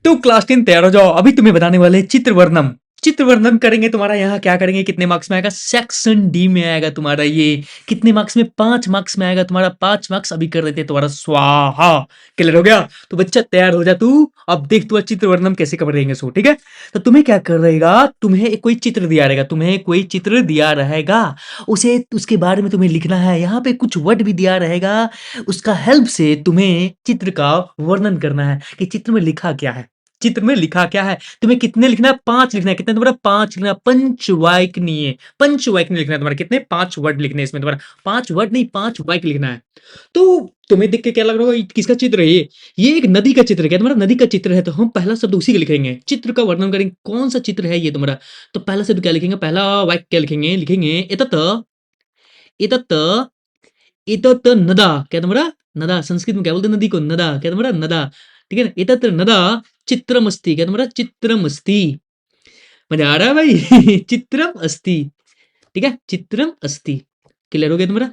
तो क्लास 10 तैयार हो जाओ, अभी तुम्हें बताने वाले हैं चित्र वर्णन। चित्र वर्णन करेंगे, तुम्हारा यहाँ क्या करेंगे, कितने मार्क्स में आएगा, सेक्शन डी में आएगा तुम्हारा ये। कितने मार्क्स में, 5 मार्क्स में आएगा तुम्हारा, 5 मार्क्स अभी कर देते हैं तुम्हारा स्वाहा। क्लियर हो गया? तो बच्चा तैयार हो जा तू, अब देख तू चित्र वर्णन कैसे करेंगे सो, ठीक है। तो तुम्हें क्या कर रहेगा, तुम्हें एक कोई चित्र दिया रहेगा, तुम्हें कोई चित्र दिया रहेगा, उसे उसके बारे में तुम्हें लिखना है। यहाँ पे कुछ वर्ड भी दिया रहेगा, उसका हेल्प से तुम्हें चित्र का वर्णन करना है कि चित्र में लिखा क्या है। चित्र में लिखा क्या है, तुम्हें कितने लिखना है, 5 लिखना है। कितने तुम्हारा, 5 लिखना है। पंचवाक्य, पंचवाक्य लिखना है तुम्हारा। कितने, 5 वर्ड लिखने हैं इसमें तुम्हारा, 5 वर्ड नहीं, 5 वाक्य लिखना है। तो तुम्हें देख के क्या लग रहा होगा, किसका चित्र है ये एक नदी का चित्र है। क्या तुम्हारा नदी का चित्र है, तो हम पहला शब्द उसी का लिखेंगे, चित्र का वर्णन करेंगे, कौन सा चित्र है ये तुम्हारा। तो पहला शब्द क्या लिखेंगे, पहला वाक्य क्या लिखेंगे, लिखेंगे एतत, एतत, एतत नदा। क्या तुम्हारा, नदा, संस्कृत में क्या बोलते हैं नदी को, नदा। क्या तुम्हारा, नदा, ठीक है ना। एतत नदा चित्रमस्ति। क्या तुम्हारा, चित्रमस्ति। मजा आ रहा है भाई चित्रम अस्ति, ठीक है, चित्रम अस्ति। क्लियर हो गया तुम्हारा,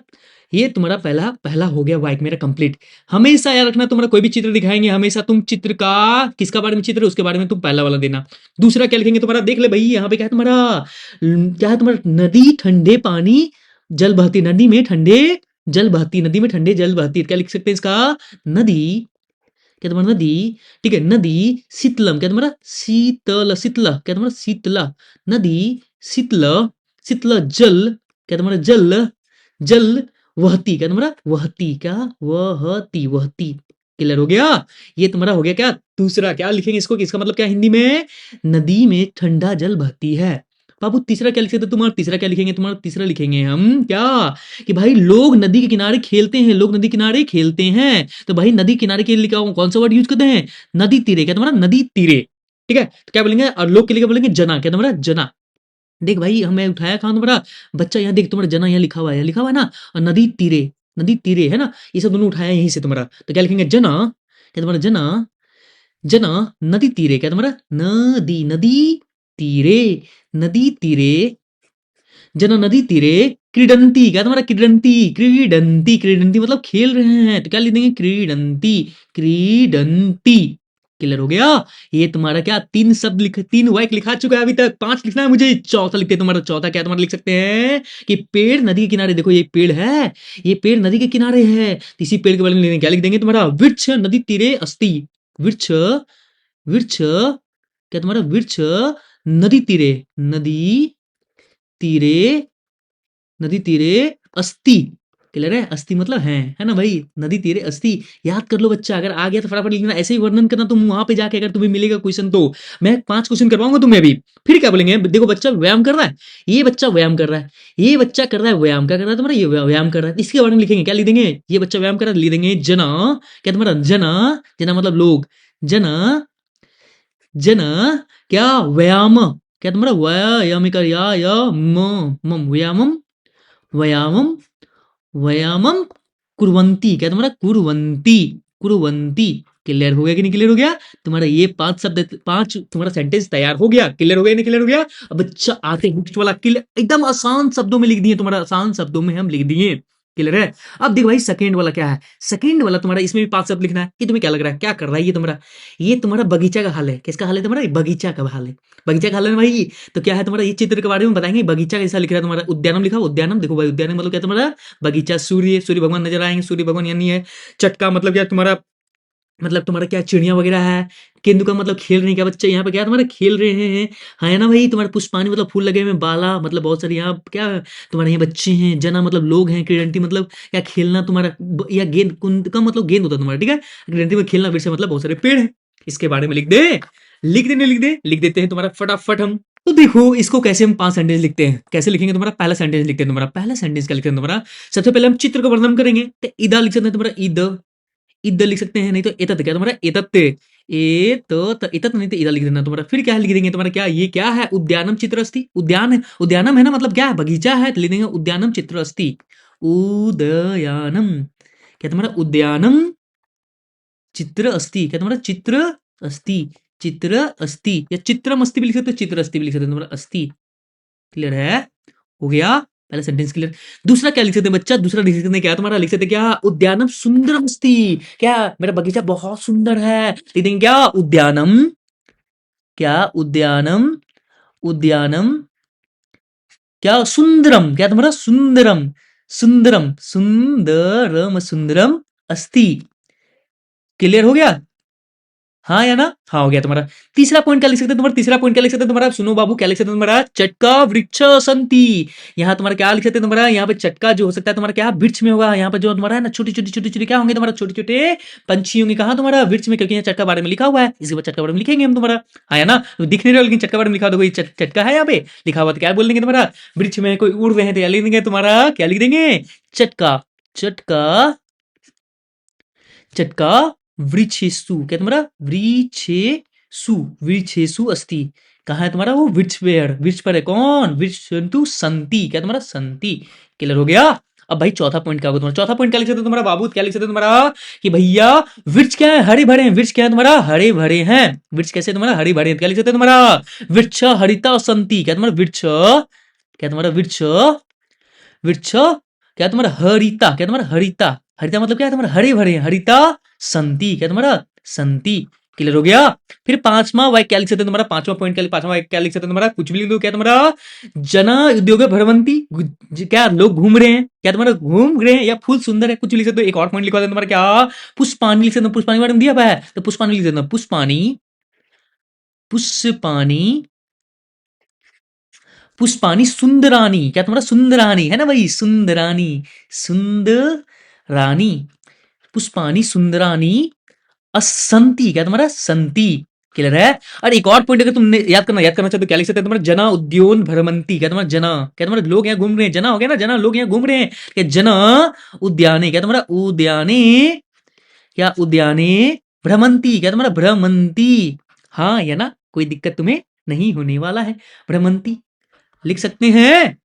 ये तुम्हारा पहला पहला हो गया वाक्य मेरा कंप्लीट। हमेशा याद रखना, तुम्हारा कोई भी चित्र दिखाएंगे, हमेशा तुम चित्र का, किसका बारे में चित्र है उसके बारे में तुम पहला वाला देना। दूसरा क्या लिखेंगे तुम्हारा, देख ले भाई यहाँ पे क्या है तुम्हारा, क्या है तुम्हारा, नदी ठंडे पानी जल बहती, नदी में ठंडे जल बहती, नदी में ठंडे जल बहती। क्या लिख सकते हैं इसका, नदी। क्या तुम्हारा, नदी, ठीक है, नदी शीतलम। क्या तुम्हारा, शीतल, शीतला। क्या तुम्हारा, शीतला, नदी शीतल, शीतल जल। क्या तुम्हारा, जल, जल वहती। क्या तुम्हारा, वहती। क्या, वहती, वहती। क्लियर हो गया, ये तुम्हारा हो गया क्या, दूसरा। क्या लिखेंगे इसको, इसका मतलब क्या हिंदी में, नदी में ठंडा जल बहती है। बाबू तीसरा क्या लिख सकते, तुम्हारा तीसरा क्या लिखेंगे, तुम्हारा तीसरा लिखेंगे हम क्या, कि भाई लोग नदी के किनारे खेलते हैं, लोग नदी किनारे खेलते हैं। तो भाई नदी किनारे के लिए लिखा हूं, कौन सा वर्ड यूज करते हैं, नदी तीरे। क्या तुम्हारा, नदी तीरे, ठीक है। तो क्या बोलेंगे, और लोग के लिए क्या बोलेंगे, जना। क्या तुम्हारा, जना। देख भाई हमें उठाया कहां तुम्हारा बच्चा, यहाँ देख तुम्हारा जना, यहाँ लिखा हुआ है, लिखा हुआ है ना, और नदी तीरे, नदी तीरे है ना, ये सब दोनों उठाया यहीं से तुम्हारा। तो क्या लिखेंगे, जना। क्या तुम्हारा, जना, जना नदी तीरे। क्या तुम्हारा, नदी, नदी तीरे, नदी तीरे, जना नदी तीरे क्रीडंती। क्या तुम्हारा, क्रीडंती, क्रीडंती, क्रीडंती मतलब खेल रहे हैं, तो क्या लिख देंगे, क्रीडंती, क्रीडंती। क्लियर हो गया, ये तुम्हारा क्या, 3 शब्द लिख, 3 वाक्य लिखा चुका है अभी तक, 5 लिखना है मुझे, चौथा लिखते हैं तुम्हारा। चौथा क्या तुम्हारा लिख सकते हैं, कि पेड़ नदी के किनारे, देखो ये पेड़ है, ये पेड़ नदी के किनारे है, तो इसी पेड़ के बारे में क्या लिख देंगे तुम्हारा, वृक्ष नदी तीरे अस्ति। वृक्ष, वृक्ष, क्या तुम्हारा, वृक्ष नदी तीरे, नदी तीरे, नदी तीरे अस्ति। क्लियर है, अस्ति मतलब है ना भाई, नदी तीरे अस्ति। याद कर लो बच्चा, अगर आ गया तो फटाफट लिखना, ऐसे ही वर्णन करना तुम वहां पे जाके, अगर तुम्हें मिलेगा क्वेश्चन तो मैं 5 क्वेश्चन करवाऊंगा तुम्हें अभी। फिर क्या बोलेंगे, देखो बच्चा व्यायाम कर रहा है, ये बच्चा व्यायाम कर रहा है, ये बच्चा कर रहा है व्यायाम। क्या कर रहा है तुम्हारा, ये व्यायाम कर रहा है, इसके बारे में लिखेंगे, क्या लिख देंगे, ये बच्चा व्यायाम कर रहा है, लिख देंगे जना। क्या तुम्हारा, जना, जना मतलब लोग, जना, जना क्या, व्यायाम। क्या तुम्हारा, व्यायाम का, या मम, व्यायामम, व्यायामम, व्यायामम कुर्वन्ति। क्या तुम्हारा, कुर्वन्ति, कुर्वन्ति। क्लियर हो गया कि नहीं, क्लियर हो गया तुम्हारा, ये 5 शब्द, 5 तुम्हारा सेंटेंस तैयार हो गया। क्लियर हो गया नहीं, क्लियर हो गया। अब बच्चा आते नेक्स्ट वाला, क्लियर एकदम आसान शब्दों में लिख दिए तुम्हारा, आसान शब्दों में हम लिख दिए। क्लियर है। अब देखो भाई सेकंड वाला क्या है, सेकंड वाला तुम्हारा, इसमें भी 5 शब्द लिखना है। ये तुम्हें क्या लग रहा है, क्या कर रहा है ये तुम्हारा बगीचा का हाल है। किसका हाल है तुम्हारा, बगीचा का हाल है, बगीचा का हाल है ना भाई। तो क्या है तुम्हारा, ये चित्र के बारे में बताएंगे, बगीचा कैसा लिख रहा है तुम्हारा, उद्यानम लिखा, उद्यानम। देखो भाई उद्यानम मतलब क्या तुम्हारा, बगीचा, सूर्य, सूर्य भगवान नजर आएंगे, सूर्य भगवान यानी है। चटका मतलब क्या तुम्हारा, मतलब तुम्हारा क्या, चिड़िया वगैरह है। केंदु का मतलब खेल रहे हैं, क्या बच्चे यहाँ पे क्या तुम्हारे, खेल रहे हैं, है ना भाई। तुम्हारे पुष्पानी मतलब फूल लगे हुए हैं, बाला मतलब बहुत सारे यहाँ क्या तुम्हारे यहाँ बच्चे हैं, जना मतलब लोग हैं, क्रीडंती मतलब क्या खेलना तुम्हारा, या गेंद, कुंद का मतलब गेंद होता है तुम्हारा, ठीक है। क्रीडंती में खेलना, वृक्ष मतलब बहुत सारे पेड़ है। इसके बारे में लिख दे, लिख देने, लिख दे, लिख देते हैं तुम्हारा फटाफट हम। तो देखो इसको कैसे हम 5 सेंटेंस लिखते हैं, कैसे लिखेंगे तुम्हारा, पहला सेंटेंस लिखते हैं तुम्हारा, पहला सेंटेंस क्या लिखते हैं तुम्हारा, सबसे पहले हम चित्र का वर्णन करेंगे, तो इदा लिख सकते हैं तुम्हारा, ईद, ईद लिख सकते हैं, नहीं तो एतत। क्या तुम्हारा, एतत, एतत नहीं तो इदा लिख देना तुम्हारा। फिर क्या लिख देंगे तुम्हारा, क्या ये क्या है, उद्यानम चित्र अस्ति, उद्यान है, उद्यानम है ना, मतलब क्या है, बगीचा है, तो लिख देंगे उद्यानम चित्र अस्ति, उदयानम। क्या तुम्हारा, उद्यानम चित्र अस्ति। क्या तुम्हारा, चित्र अस्ति, चित्र अस्ति, या चित्रम अस्ति भी लिख सकते हो, चित्र अस्ति भी लिख सकते हो तुम्हारा, अस्ति। क्लियर है, हो गया पहला सेंटेंस क्लियर। दूसरा क्या लिख सकते हैं बच्चा, दूसरा लिख सकते हैं क्या तुम्हारा, लिख सकते हैं क्या, उद्यानम सुंदरम अस्ति। क्या मेरा बगीचा बहुत सुंदर है, लिख देंगे क्या, उद्यानम क्या उद्यानम, उद्यानम क्या सुंदरम, क्या तुम्हारा सुंदरम, सुंदरम सुंदरम सुंदरम अस्ति। क्लियर हो गया? हाँ या ना? हाँ हो गया तुम्हारा। तीसरा पॉइंट क्या लिख सकते हैं तुम्हारा? तीसरा पॉइंट क्या लिख सकते हैं तुम्हारा? सुनो बाबू, क्या लिख सकते हैं तुम्हारा? चटका वृक्ष संति। यहाँ तुम्हारा क्या लिख सकते हैं तुम्हारा? यहाँ पे चटका जो हो सकता है तुम्हारा क्या वृक्ष में होगा। यहाँ पे जो तुम्हारा है ना छोटी छोटी छोटी छोटी क्या होंगे तुम्हारा? छोटे छोटे पंछी होंगे। कहाँ तुम्हारा? वृक्ष में, क्योंकि यहाँ चटका बारे में लिखा हुआ है, इसके बाद चटका बारे में लिखेंगे हम तुम्हारा। हाँ या ना? तो दिख नहीं रहा लेकिन चटका बारे में लिखा होगा, कोई चटका है यहाँ पे लिखा हुआ, तो क्या बोल देंगे तुम्हारा? वृक्ष में कोई उड़ रहे हैं तो क्या लिख देंगे तुम्हारा? क्या लिख देंगे? चटका, चटका, चटका वृक्षेषु। क्या तुम्हारा? वृक्षेषु, वृक्षेषु अस्ति। कहाँ है तुम्हारा वो? वृक्ष पेड़, वृक्ष पर है कौन? वृक्षन्तु संति। क्या तुम्हारा? संति। क्लियर हो गया? अब भाई चौथा पॉइंट क्या होगा तुम्हारा? चौथा पॉइंट क्या लिख सकते हो तुम्हारा बाबू? क्या लिख सकते हो तुम्हारा? कि भैया वृक्ष क्या है? हरे भरे हैं। वृक्ष क्या है तुम्हारा? हरे भरे हैं। वृक्ष कैसे तुम्हारा? हरे भरे हैं। क्या लिख सकते हो तुम्हारा? वृक्ष हरिता संति। क्या तुम्हारा? वृक्ष, क्या तुम्हारा? वृक्ष, वृक्ष क्या तुम्हारा? हरिता। क्या तुम्हारा? हरिता। हरिता मतलब क्या है तुम्हारा? हरे भरे हैं। हरिता संति। क्या तुम्हारा? संति। क्लियर हो गया? फिर पांचवा वाक्य क्या लिख सकते हैं तुम्हारा? पांचवा पॉइंट क्या, पांचवा वाक्य क्या लिख सकते हैं तुम्हारा? कुछ भी लिख दो। क्या तुम्हारा? जना उद्योग भ्रमंती। क्या लोग घूम रहे हैं? क्या तुम्हारा? घूम रहे हैं या फूल सुंदर है, कुछ भी लिख सकते हो। एक और पॉइंट लिखवा दें तुम्हारा क्या? पुष्पानी लिख सकते हो। पुष्पानी बारे में दिया हुआ है तो पुष्पानी लिख देना। पुष्पानी, पुष्पानी, पुष्पानी सुंदरानी। क्या तुम्हारा? सुंदरानी है ना भाई? सुंदरानी, सुंदरानी, पुष्पानी सुंदरानी असंति। क्या तुम्हारा? संति। क्लियर है? और एक और पॉइंट अगर तुमने याद करना चाहते हो क्या लिख सकते हैं तुम्हारा? जना उद्योन भ्रमंती। क्या तुम्हारा? जना, क्या तुम्हारा? लोग यहाँ घूम रहे हैं। जना हो गया ना? जना लोग यहाँ घूम रहे हैं। क्या जना उद्याने। क्या तुम्हारा? उद्याने, क्या उद्याने भ्रमंती। क्या तुम्हारा? भ्रमंती। हाँ या ना? कोई दिक्कत तुम्हें नहीं होने वाला है। भ्रमंती लिख सकते हैं,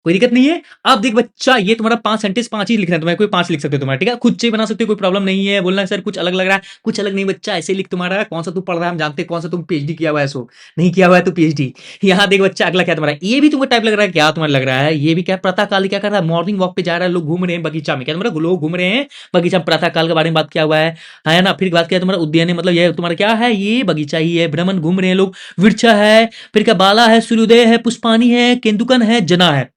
कोई दिक्कत नहीं है। अब देख बच्चा, ये तुम्हारा 5 सेंटेंस 5 ही लिखना है तुम्हें, कोई 5 लिख सकते हो तुम्हारा, ठीक है? खुद से बना सकते हो, कोई प्रॉब्लम नहीं है। बोलना सर कुछ अलग लग रहा है, कुछ अलग नहीं बच्चा, ऐसे लिख तुम्हारा। कौन सा तू पढ़ रहा है हम जानते हैं, कौन सा तुम पीएचडी किया हुआ है, सो नहीं किया हुआ है तो पीएचडी। यहाँ देख बच्चा, अगला क्या तुम्हारा? ये भी तुमको टाइप लग रहा है, क्या तुम्हारा लग रहा है? ये भी क्या प्रातः काल क्या कर रहा है? मॉर्निंग वॉक पे जा रहा है, लोग घूम रहे हैं बगीचा में। क्या तुम्हारा? लोग घूम रहे हैं बगीचा में, प्रातः काल के बारे में बात किया हुआ है ना? फिर बात किया तुम्हारा उद्यान, मतलब ये तुम्हारा क्या है? ये बगीचा ही है, भ्रमण घूम रहे हैं लोग, वृक्ष है, फिर क्या बाला है, सूर्योदय है, पुष्पानी है, केंदुकन है, जना है।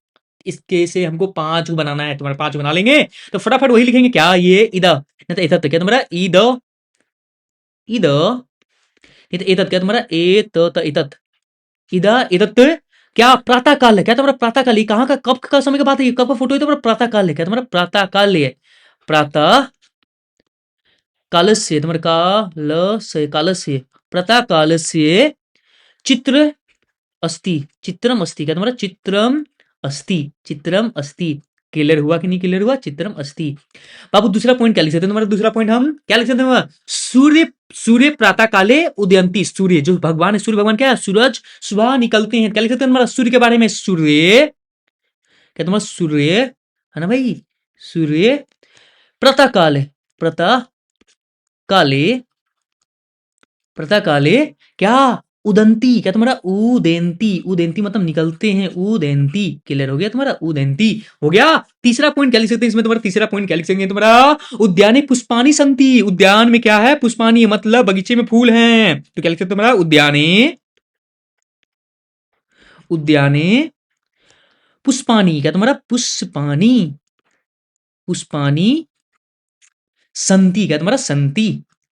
इसके से हमको 5 बनाना है, तुम्हारा 5 बना लेंगे तो फटाफट वही लिखेंगे। क्या? ये इद नहीं तो इधर, क्या तुम्हारा? ईद, ईद नहीं तो इधर, क्या तुम्हारा? ए तो इदत, इदा इदत। क्या? प्रातः काल है। क्या तुम्हारा? प्रातः काल। ये कहाँ का, कब का समय की बात है? कब का फोटो है तुम्हारा? प्रातः काल है। क्या तुम्हारा? प्रातः काल है। प्रातः काल से तुम्हारा काल से, काल से, प्रातः काल से चित्र अस्ति, चित्रम अस्ति। क्या तुम्हारा? चित्रम अस्ति, चित्रम अस्ति। क्लियर हुआ कि नहीं क्लियर हुआ? चित्रम अस्ति। बाबू दूसरा पॉइंट क्या लिख सकते हैं तुम्हारा? दूसरा पॉइंट हम क्या लिख सकते हैं? सूर्य, सूर्य प्रातः काले उदयंती। सूर्य जो भगवान है, सूर्य भगवान क्या है? सूरज सुबह निकलते हैं। क्या लिख सकते हैं तुम्हारा? सूर्य के बारे में। सूर्य, क्या तुम्हारा? सूर्य है ना भाई? सूर्य प्रातः काले, प्रातः काले, प्रातः काले क्या? उदंती। क्या तुम्हारा? उदेंती, उदेंती मतलब निकलते हैं, उदेंती। क्लियर हो गया तुम्हारा? उदेंती हो गया। तीसरा पॉइंट क्या लिख सकते हैं इसमें तुम्हारा? तीसरा पॉइंट क्या लिख सकते हैं तुम्हारा? उद्याने पुष्पानी संति। उद्यान में क्या है? पुष्पानी, मतलब बगीचे में फूल हैं, तो क्या लिख सकते हैं तुम्हारा? उद्याने, उद्याने पुष्पानी। क्या तुम्हारा? पुष्पानी, पुष्पानी संति। क्या तुम्हारा? संति।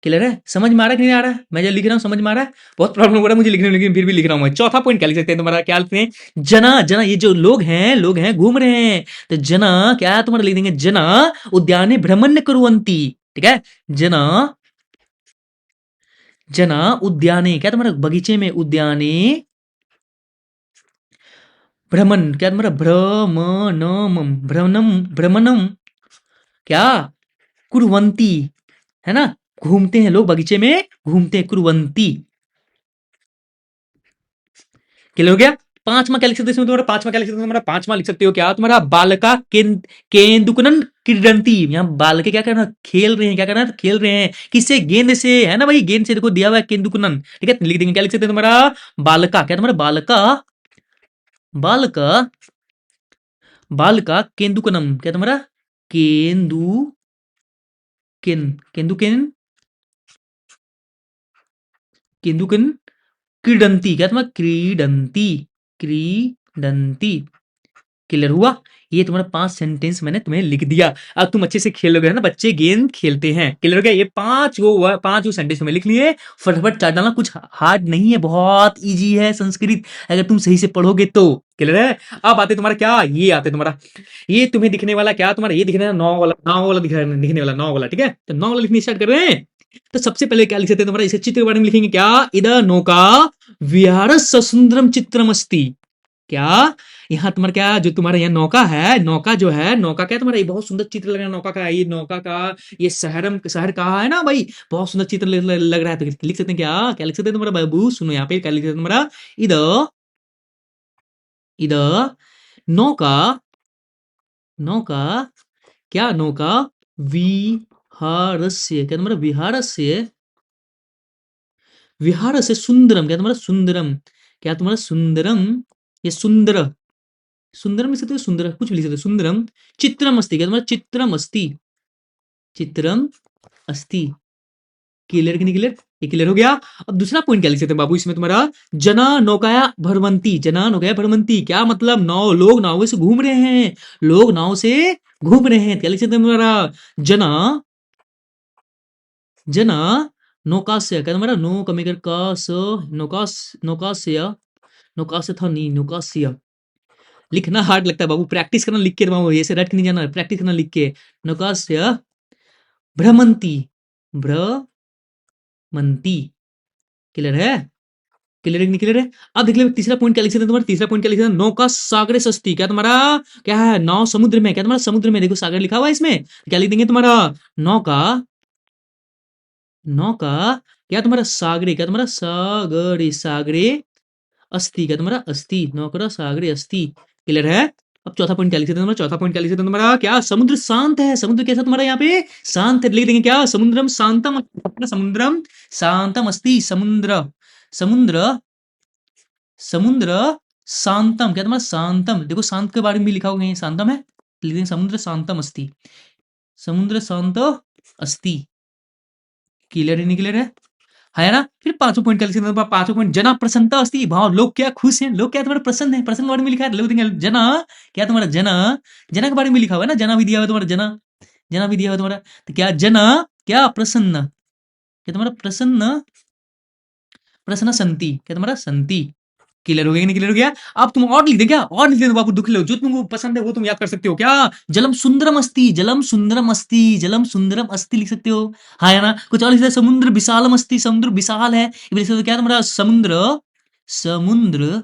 क्लियर है? समझ में आ रहा है कि नहीं आ रहा है? मैं जो लिख रहा हूँ समझ में आ रहा है? बहुत प्रॉब्लम हो रहा है मुझे लिखने में, लेकिन फिर भी लिख रहा हूँ मैं। चौथा पॉइंट क्या लिख सकते हैं तुम्हारा? क्या लिखते हैं? जना, जना ये जो लोग हैं, लोग हैं घूम रहे हैं, तो जना क्या है तुम्हारा? लिख देंगे जना उद्याने भ्रमण कुर्वन्ति। ठीक है? जना, जना उद्याने, क्या तुम्हारा? बगीचे में, उद्याने भ्रमण। क्या तुम्हारा? भ्रमणम, भ्रमणम, भ्रमणम क्या? कुर्वन्ति है ना? घूमते हैं लोग बगीचे में, घूमते हैं, कुर्वन्ति। क्लियर हो गया? पांचवा क्या लिख सकते हो इसमें तुम्हारा? पांचवा क्या लिख सकते हो तुम्हारा? पांचवा लिख सकते हो क्या तुम्हारा? बालका केंदुकनन क्रीडंती। यहाँ बालके क्या करना? खेल रहे हैं। क्या करना? खेल रहे हैं किससे? गेंद से, है ना भाई? गेंद से देखो दिया हुआ है केंदुकनन। ठीक है? लिख देंगे। क्या लिख सकते हैं तुम्हारा? बालका। क्या तुम्हारा? बालका, बालका, बालका केंदुकनम। क्या तुम्हारा? केंदु किन, केंदुकिन, केंदुकिन क्रीडंती, क्या तुम्हारा क्रीडंती, क्रीडंती। क्लियर हुआ? ये तुम्हारा 5 सेंटेंस मैंने तुम्हें लिख दिया। अब तुम अच्छे से खेलोगे, है ना? बच्चे गेंद खेलते हैं। क्लियर हो गया? ये 5 वो सेंटेंस तुम्हें लिख लिए। फटाफट चाट डालना, कुछ हार्ड नहीं है, बहुत ईज़ी है संस्कृत, अगर तुम सही से पढ़ोगे तो। क्लियर है? अब आते तुम्हारा क्या, ये आते तुम्हारा, ये तुम्हें दिखने वाला क्या, तुम्हारा ये दिखने वाला नाव वाला दिखने वाला नाव वाला, ठीक है? तो नाव वाला लिखने स्टार्ट कर रहे हैं। तो सबसे पहले क्या लिख सकते हैं तुम्हारा, इसे चित्र के बारे में लिखेंगे क्या? इधर नौका विहारस्य सुंदरम चित्रमस्ति। क्या? यहाँ तुम्हारा क्या, जो तुम्हारा यहाँ नौका है, नौका जो है, नौका क्या तुम्हारा, ये बहुत सुंदर चित्र लग रहा है नौका का, ये नौका का, ये शहर कहा है ना भाई, बहुत सुंदर चित्र लग रहा है। तो लिख सकते हैं क्या, क्या लिख सकते हैं तुम्हारा बाबू, सुनो यहाँ पे क्या लिख सकते हैं तुम्हारा, इधर, इधर नौका, नौका, क्या नौका, विहारस्य, क्या तुम्हारा विहारस्य, विहारस्य सुंदरम, क्या तुम्हारा सुंदरम, क्या तुम्हारा सुंदरम, ये सुंदर, सुंदरम लिख सकते हो, सुंदर कुछ भी लिख सकते हो, सुंदरम चित्रम अस्ति, क्या तुम्हारा चित्रम अस्ति, चित्रम अस्ति। क्लियर कि नहीं क्लियर? ये क्लियर हो गया। अब दूसरा पॉइंट क्या लिख सकते हैं बाबू इसमें तुम्हारा, जना नौकाया भरमंती, जना नौकाया भरमंती, क्या मतलब, नाव, लोग नाव से घूम रहे हैं, लोग नाव से घूम रहे हैं। क्या लिख सकते हैं तुम्हारा, जना, जना नौकास्य, क्या तुम्हारा नो कमेकर का स, नौकास, नौकास्य, नौकास्य था नहीं, नौकास्य। लिखना हार्ड लगता है बाबू, प्रैक्टिस करना लिख के बाबू, ऐसे रट के नहीं जाना, प्रैक्टिस करना लिख के। नौकास्य भ्रमंती, भ्रमंती। क्लियर है? क्लियर है कि नहीं क्लियर है? अब देख लो तीसरा पॉइंट क्या लिख सकते हैं तुम्हारा, तीसरा पॉइंट क्या लिख सकते हैं, नौका सागरे सस्ती, क्या तुम्हारा, क्या है, नाव समुद्र में, क्या तुम्हारा समुद्र में, देखो सागर लिखा हुआ है इसमें, क्या लिख देंगे तुम्हारा, नौका, नौका, क्या तुम्हारा सागरे, क्या तुम्हारा सागरे, सागरे अस्थि, क्या तुम्हारा अस्थि, नौकरा सागरे अस्थि। क्लियर है? अब चौथा पॉइंट क्या लिख सकते हैं तुम्हारा, चौथा पॉइंट क्या लिख सकते हैं तुम्हारा, क्या समुद्र शांत है, समुद्र कैसा तुम्हारा यहाँ पे शांत है, लिख देंगे क्या, समुद्रम शांतम, अपना समुद्रम शांतम अस्ति, समुद्र, समुद्र, समुद्र शांतम, क्या तुम्हारा शांतम, देखो शांत के बारे में भी लिखा होगा, शांतम है, लिख देंगे समुद्र शांतम अस्ति, समुद्र शांत अस्ति। क्लियर है नहीं क्लियर है ना? फिर पांचों पॉइंट क्या लिख सकते हैं, पांचों पॉइंट, जना प्रसन्नता अस्ति, भाव लोग क्या खुश हैं, लोग क्या तुम्हारा प्रसन्न है, प्रसन्न के बारे में लिखा है, लोग देंगे जना, क्या तुम्हारा जना, जना के बारे में लिखा हुआ है ना, जना भी दिया हुआ है तुम्हारा, जना, जना भी दिया हुआ है तुम्हारा, तो क्या जना, क्या प्रसन्न, क्या तुम्हारा प्रसन्न, प्रसन्न संति, क्या तुम्हारा संति। क्लियर हो गया कि नहीं क्लियर हो गया? अब तुम और लिख दे, क्या और लिख दे बाबू, दुख लो, जो तुमको पसंद है वो तुम याद कर सकते हो, क्या जलम सुंदरम अस्ति, जलम सुंदरम अस्ति, जलम सुंदरम अस्ति लिख सकते हो, हाँ है ना? कुछ और लिख सकते, समुद्र विशालम अस्ति, समुद्र विशाल है, ये भी लिख सकते हो, क्या तुम्हारा समुद्र, समुद्र,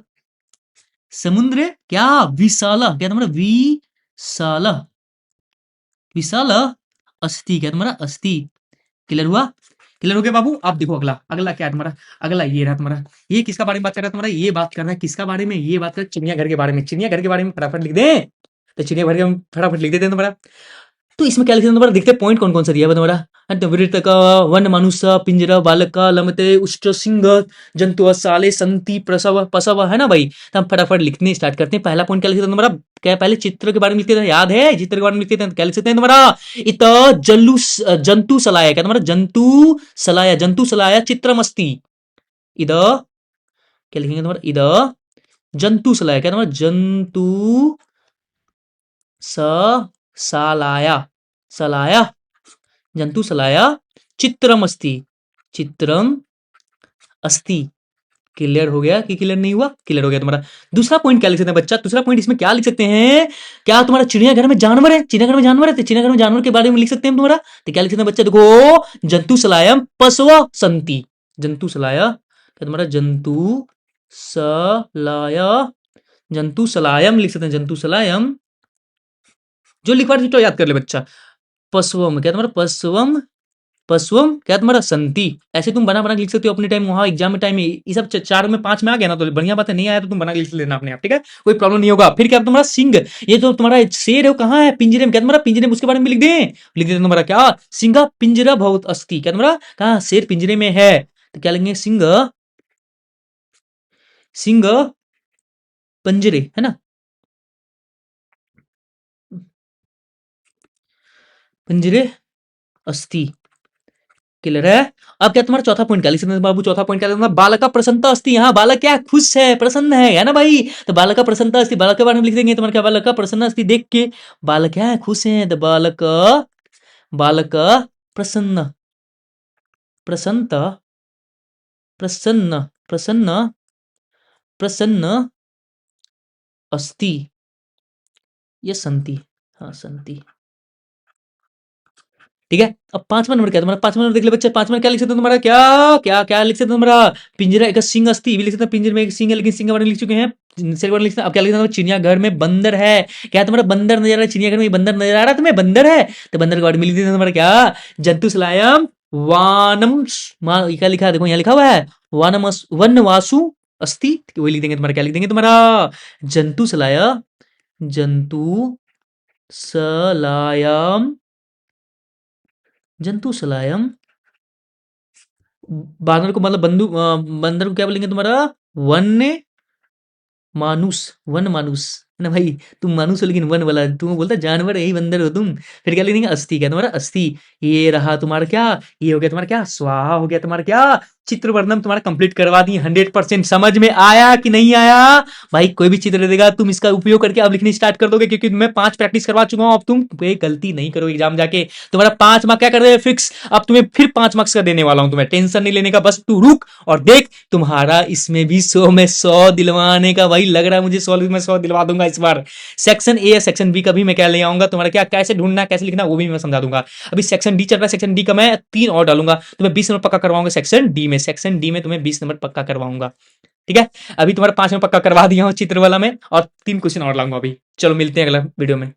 समुद्र क्या विशाल, क्या तुम्हारा विशाल, विशाल अस्ति, क्या तुम्हारा अस्ति। क्लियर हुआ? क्लियर हो गया बाबू? आप देखो अगला, अगला क्या है तुम्हारा, अगला ये रहा तुम्हारा, ये किसका बारे में बात कर रहा है तुम्हारा, ये बात कर रहा है किसका बारे में, ये बात कर रहा है चिड़ियाघर के बारे में, चिड़ियाघर के बारे में फटाफट लिख दें, तो चिड़ियाघर के फटाफट लिख देते हैं तुम्हारा। तो इसमें क्या लिखा है तुम्हारा, देखते हैं पॉइंट कौन कौन सा दिया है तुम्हारा, वृत्तक वन मनुष्य पिंजरा बालक लमते उष्ट सिंह जंतु साले संति प्रसव पसव, है ना भाई? तो हम फटाफट लिखने स्टार्ट करते हैं। पहला पॉइंट क्या लिखते हैं तुम्हारा, क्या पहले चित्र के बारे में लिखते थे, याद है चित्र के बारे में लिखते थे, क्या लिख सकते हैं तुम्हारा, इत जल्लू जंतु सलाया, क्या तुम्हारा जंतु सलाया, जंतु सलाया चित्रमस्ति, इद क्या लिखेंगे तुम्हारा, इद जंतु सलाया, क्या तुम्हारा जंतु स सालाया, सलाया, जंतु सलाया चित्रम अस्ति, चित्रम अस्ति। क्लियर हो गया कि क्लियर नहीं हुआ? क्लियर हो गया तुम्हारा। दूसरा पॉइंट क्या लिख सकते हैं बच्चा, दूसरा पॉइंट इसमें क्या लिख सकते हैं, क्या तुम्हारा चिड़ियाघर में जानवर है, चिड़ियाघर में जानवर है, तो चिड़ियाघर में जानवर के बारे में लिख सकते हैं तुम्हारा, तो क्या लिख सकते हैं बच्चा, देखो जंतु सलायम पशव संति, जंतु सलाया, क्या तुम्हारा जंतु सलाया, जंतु सलायम लिख सकते हैं, जंतु सलायम, जो लिखवा तो याद कर ले बच्चा, पशुवम, क्या तुम्हारा पशुवम, पशुवम क्या तुम्हारा संति, ऐसे तुम बना बना के लिख सकते हो अपने टाइम, वहां एग्जाम में टाइम में ये सब चार में पांच में आ गया ना, तो बढ़िया बात है, नहीं आया तो तुम बना के लिख लेना अपने आप, ठीक है, कोई प्रॉब्लम नहीं होगा। फिर क्या तुम्हारा सिंह, ये जो तुम्हारा शेर है वो कहाँ है, पिंजरे में, क्या तुम्हारा पिंजरे में, उसके बारे में लिख दे, लिख दे तुम्हारा क्या, सिंह पिंजरा बहुत अस्थि, क्या तुम्हारा कहा शेर पिंजरे में है, तो क्या लिखेंगे सिंह, सिंह पंजरे, है ना, पिंजरे अस्थि। क्लियर है? अब क्या तुम्हारा चौथा पॉइंट क्या लिख सकते हैं बाबू? चौथा पॉइंट क्या लिखना? बालका प्रसन्नता अस्ति। यहाँ बालक क्या है? खुश है, प्रसन्न है ना भाई? तो बालका प्रसन्नता अस्ति, बालक के बारे में लिख देंगे तुम्हारा क्या? बालका प्रसन्न अस्ति, देख के बालक क्या है? खुश है। तो बालक बालक प्रसन्न, प्रसन्नता, प्रसन्न, प्रसन्न, प्रसन्न अस्ति, ये संति, हाँ संति। ठीक है, अब पांचवा नंबर क्या है तुम्हारा? पांचवा नंबर देख ले बच्चे, पांचवा क्या लिख सकते हो तुम्हारा? क्या क्या क्या लिख सकते हो तुम्हारा? पिंजरा एक सिंह अस्ति भी लिख सकते हैं, पिंजरे में एक सिंह है, लेकिन सिंह के बारे में लिख चुके हैं। सिंह के बारे में लिख सकते हैं। अब क्या लिख सकते हो? चिड़ियाघर में बंदर है। क्या है तुम्हारा? बंदर नजर आ रहा है चिड़ियाघर में, बंदर नजर आ रहा है तुम्हें? बंदर है, तो बंदर के बारे में लिख देते तुम्हारा क्या? जंतुशलायम वानम, क्या लिखा है देखो, यहाँ लिखा हुआ है वानमस वनवासु अस्ति, वही लिख देंगे तुम्हारा। क्या लिख देंगे तुम्हारा? जंतुशलाय, जंतु सलायम, जंतुशलायम, बानर को मतलब बंदर को क्या बोलेंगे तुम्हारा? वन्य मानुस, वन मानुस है ना भाई? तुम मानुस हो लेकिन वन वाला, तुम बोलता जानवर, यही बंदर हो तुम। फिर क्या लिखेंगे? अस्थि, क्या तुम्हारा? अस्थि। ये रहा तुम्हारा क्या? ये हो गया तुम्हारा क्या? स्वाहा हो गया तुम्हारा क्या? चित्र वर्णन तुम्हारा कंप्लीट करवा दी। 100% समझ में आया कि नहीं आया भाई? कोई भी चित्र दे देगा, तुम इसका उपयोग करके अब लिखनी स्टार्ट कर दोगे, क्योंकि मैं 5 प्रैक्टिस करवा चुका हूं। अब तुम कोई गलती नहीं करोगे एग्जाम जाके। तुम्हारा 5 मार्क्स क्या कर दे फिक्स। अब तुम्हें फिर 5 मार्क्स का देने वाला हूं, तुम्हें टेंशन नहीं लेने का, बस तू रुक और देख। तुम्हारा इसमें भी 100 में 100 दिलवाने का भाई लग रहा है मुझे। 100 में 100 दिलवा दूंगा इस बार। सेक्शन ए या सेक्शन बी का भी मैं क्या ले आऊंगा तुम्हारा क्या, कैसे ढूंढना, कैसे लिखना, वो भी मैं समझा दूंगा। अभी सेक्शन डी चल रहा है, सेक्शन डी का मैं 3 और डालूंगा, तुम्हें 20 नंबर पक्का करवाऊंगा सेक्शन डी में। सेक्शन डी में तुम्हें 20 नंबर पक्का करवाऊंगा। ठीक है, अभी तुम्हारा 5 में पक्का करवा दिया हूं चित्र वाला में, और 3 क्वेश्चन और लाऊंगा अभी। चलो मिलते हैं अगला वीडियो में।